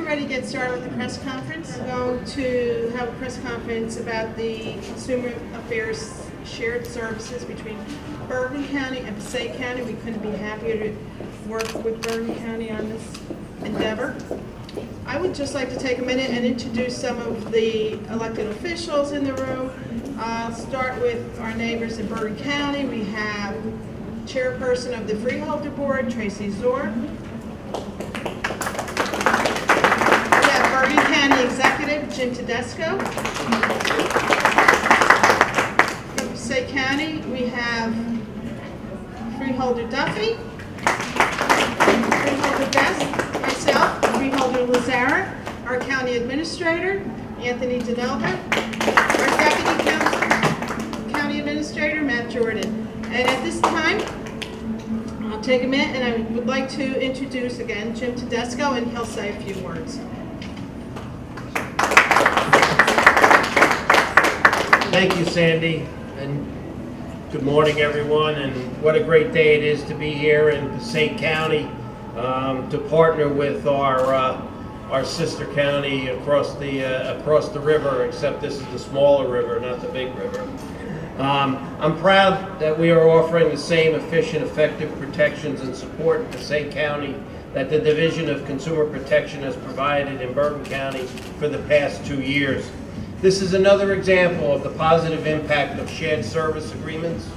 ready to get started with the press conference. We're going to have a press conference about the Consumer Affairs shared services between Bergen County and Passaic County. We couldn't be happier to work with Bergen County on this endeavor. I would just like to take a minute and introduce some of the elected officials in the room. I'll start with our neighbors in Bergen County. We have Chairperson of the Freeholder Board, Tracy. Bergen County Executive, Jim Tedesco. From Passaic County, we have Freeholder Duffy, Freeholder Best, myself, Freeholder Lazzara, our County Administrator, Anthony DeNova, our Deputy County Administrator, Matt Jordan. And at this time, I'll take a minute and I would like to introduce again Jim Tedesco, and he'll say a few words. Thank you, Sandy, and good morning, everyone. And what a great day it is to be here in Passaic County to partner with our sister county across the river. Except this is the smaller river, not the big river. I'm proud that we are offering the same efficient, effective protections and support in Passaic County that the Division of Consumer Protection has provided in Bergen County for the past 2 years. This is another example of the positive impact of shared service agreements.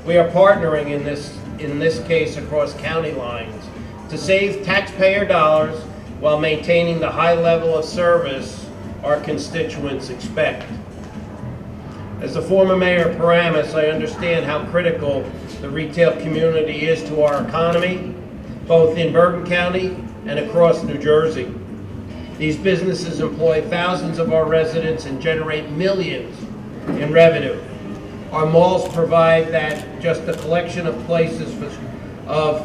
We are partnering in this case across county lines to save taxpayer dollars while maintaining the high level of service our constituents expect. As the former mayor of Paramus, I understand how critical the retail community is to our economy, both in Bergen County and across New Jersey. These businesses employ thousands of our residents and generate millions in revenue. Our malls provide that just a collection of places of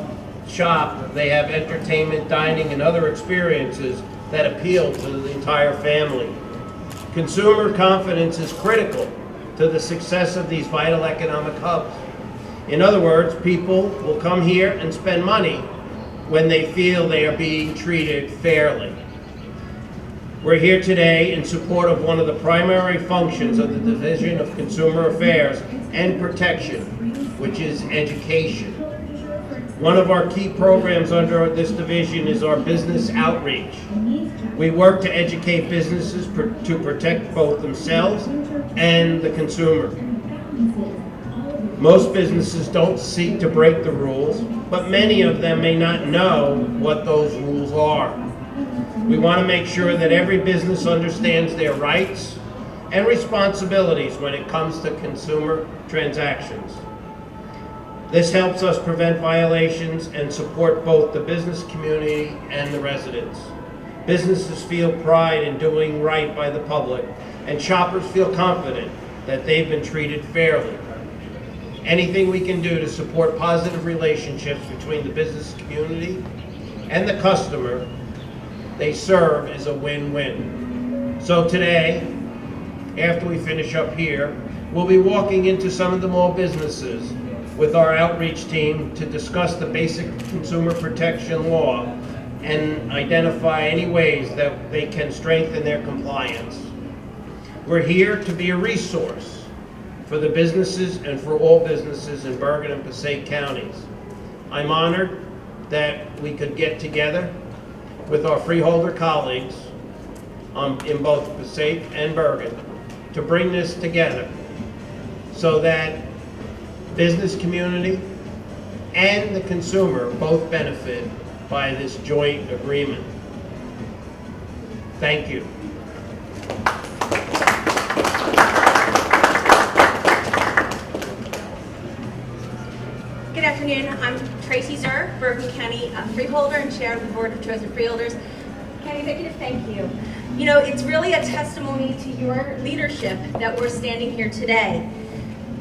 shop. They have entertainment, dining, and other experiences that appeal to the entire family. Consumer confidence is critical to the success of these vital economic hubs. In other words, people will come here and spend money when they feel they are being treated fairly. We're here today in support of one of the primary functions of the Division of Consumer Affairs and Protection, which is education. One of our key programs under this division is our business outreach. We work to educate businesses to protect both themselves and the consumer. Most businesses don't seek to break the rules, but many of them may not know what those rules are. We want to make sure that every business understands their rights and responsibilities when it comes to consumer transactions. This helps us prevent violations and support both the business community and the residents. Businesses feel pride in doing right by the public, and shoppers feel confident that they've been treated fairly. Anything we can do to support positive relationships between the business community and the customer they serve is a win-win. So today, after we finish up here, we'll be walking into some of the mall businesses with our outreach team to discuss the basic consumer protection law and identify any ways that they can strengthen their compliance. We're here to be a resource for the businesses and for all businesses in Bergen and Passaic counties. I'm honored that we could get together with our Freeholder colleagues in both Passaic and Bergen to bring this together so that business community and the consumer both benefit by this joint agreement. Thank you. Good afternoon. I'm Tracy, Bergen County Freeholder and Chair of the Board of Chosen Freeholders. County Executive, thank you. You know, it's really a testimony to your leadership that we're standing here today.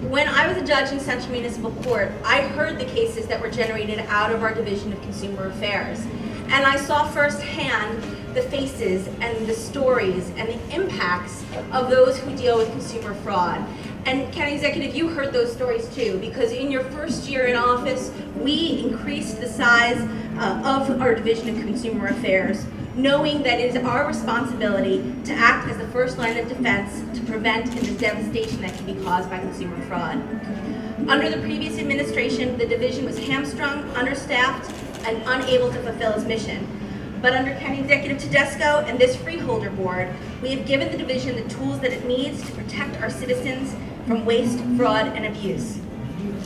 When I was a judge in Central Municipal Court, I heard the cases that were generated out of our Division of Consumer Affairs. And I saw firsthand the faces and the stories and the impacts of those who deal with consumer fraud. And County Executive, you heard those stories too, because in your first year in office, we increased the size of our Division of Consumer Affairs, knowing that it is our responsibility to act as the first line of defense to prevent the devastation that can be caused by consumer fraud. Under the previous administration, the division was hamstrung, understaffed, and unable to fulfill its mission. But under County Executive Tedesco and this Freeholder Board, we have given the division the tools that it needs to protect our citizens from waste, fraud, and abuse.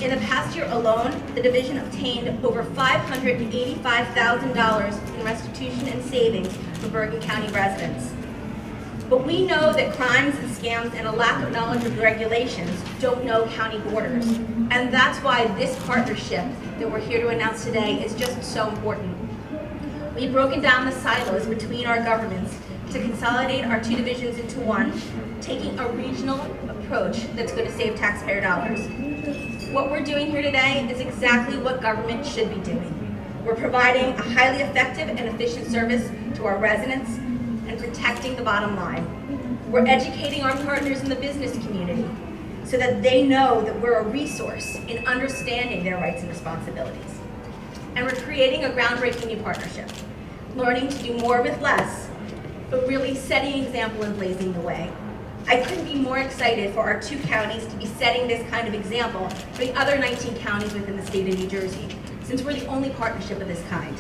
In the past year alone, the division obtained over $585,000 in restitution and savings for Bergen County residents. But we know that crimes and scams and a lack of knowledge of regulations don't know county borders. And that's why this partnership that we're here to announce today is just so important. We've broken down the silos between our governments to consolidate our two divisions into one, taking a regional approach that's going to save taxpayer dollars. What we're doing here today is exactly what government should be doing. We're providing a highly effective and efficient service to our residents and protecting the bottom line. We're educating our partners in the business community so that they know that we're a resource in understanding their rights and responsibilities. And we're creating a groundbreaking new partnership, learning to do more with less, but really setting an example and blazing the way. I couldn't be more excited for our two counties to be setting this kind of example for the other 19 counties within the state of New Jersey, since we're the only partnership of this kind.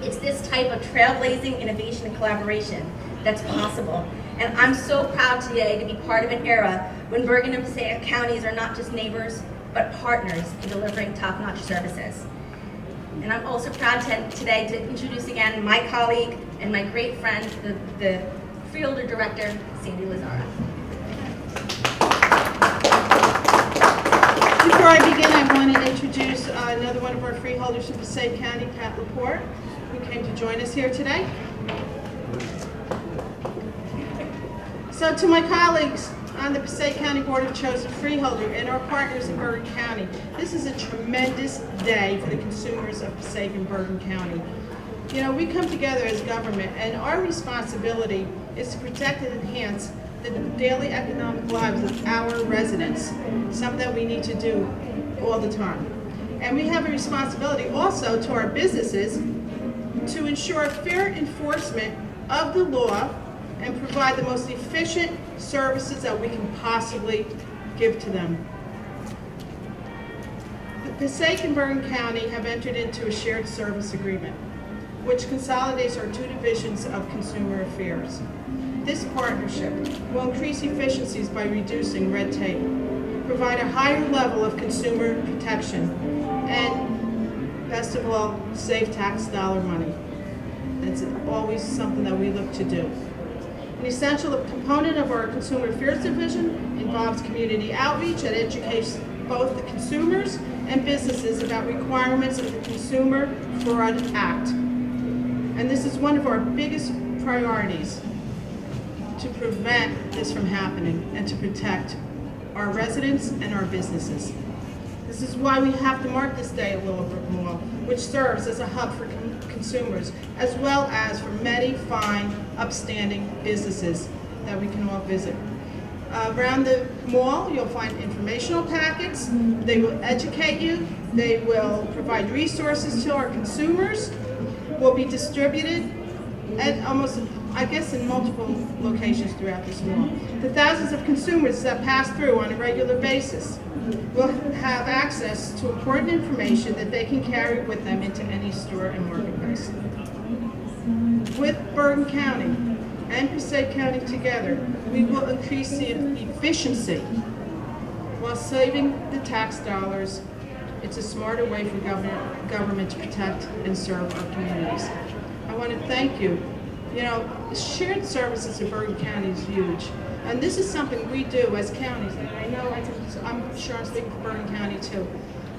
It's this type of trailblazing innovation and collaboration that's possible. And I'm so proud today to be part of an era when Bergen and Passaic counties are not just neighbors, but partners in delivering top-notch services. And I'm also proud today to introduce again my colleague and my great friend, the Freeholder Director, Sandy Lazzara. Before I begin, I want to introduce another one of our freeholders from Passaic County, Pat Laporte, who came to join us here today. So to my colleagues on the Passaic County Board of Chosen Freeholder and our partners in Bergen County, this is a tremendous day for the consumers of Passaic and Bergen County. You know, we come together as government, and our responsibility is to protect and enhance the daily economic lives of our residents, something that we need to do all the time. And we have a responsibility also to our businesses to ensure fair enforcement of the law and provide the most efficient services that we can possibly give to them. The Passaic and Bergen County have entered into a shared service agreement, which consolidates our two divisions of consumer affairs. This partnership will increase efficiencies by reducing red tape, provide a higher level of consumer protection, and best of all, save tax dollar money. That's always something that we look to do. An essential component of our Consumer Affairs Division involves community outreach that educates both the consumers and businesses about requirements of the Consumer Fraud Act. And this is one of our biggest priorities to prevent this from happening and to protect our residents and our businesses. This is why we have to mark this day at Willowbrook Mall, which serves as a hub for consumers, as well as for many fine, upstanding businesses that we can all visit. Around the mall, you'll find informational packets. They will educate you. They will provide resources to our consumers. Will be distributed at almost, I guess, in multiple locations throughout this mall. The thousands of consumers that pass through on a regular basis will have access to important information that they can carry with them into any store and marketplace. With Bergen County and Passaic County together, we will increase the efficiency while saving the tax dollars. It's a smarter way for government to protect and serve our communities. I want to thank you. You know, shared services in Bergen County is huge. And this is something we do as counties, and I know, I'm sure I'm speaking for Bergen County too.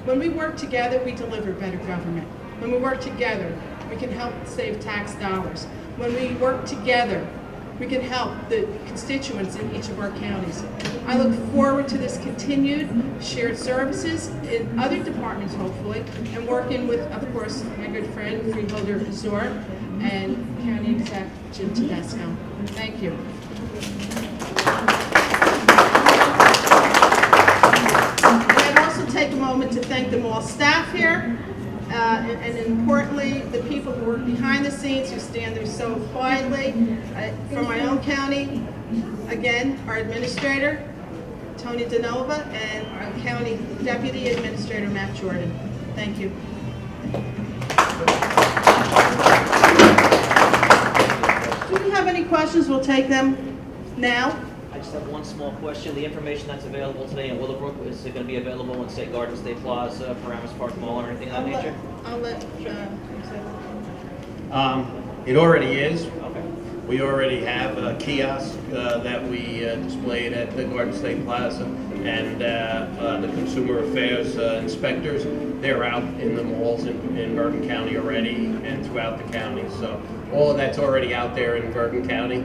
When we work together, we deliver better government. When we work together, we can help save tax dollars. When we work together, we can help the constituents in each of our counties. I look forward to this continued shared services in other departments, hopefully, and working with, of course, my good friend, Freeholder Lazzara, and County Executive Tedesco. Thank you. thank the mall staff here, and importantly, the people who work behind the scenes, who stand there so quietly. From my own county, again, our administrator, Tony DeNova, and our county deputy administrator, Matt Jordan. Thank you. Do we have any questions? We'll take them now. I just have one small question. The information that's available today in Willowbrook, is it going to be available in, say, Garden State Plaza, Paramus Park Mall, or anything of that nature? I'll let, It already is. Okay. We already have a kiosk that we displayed at the Garden State Plaza, and the Consumer Affairs inspectors, they're out in the malls in Bergen County already and throughout the county. So all of that's already out there in Bergen County.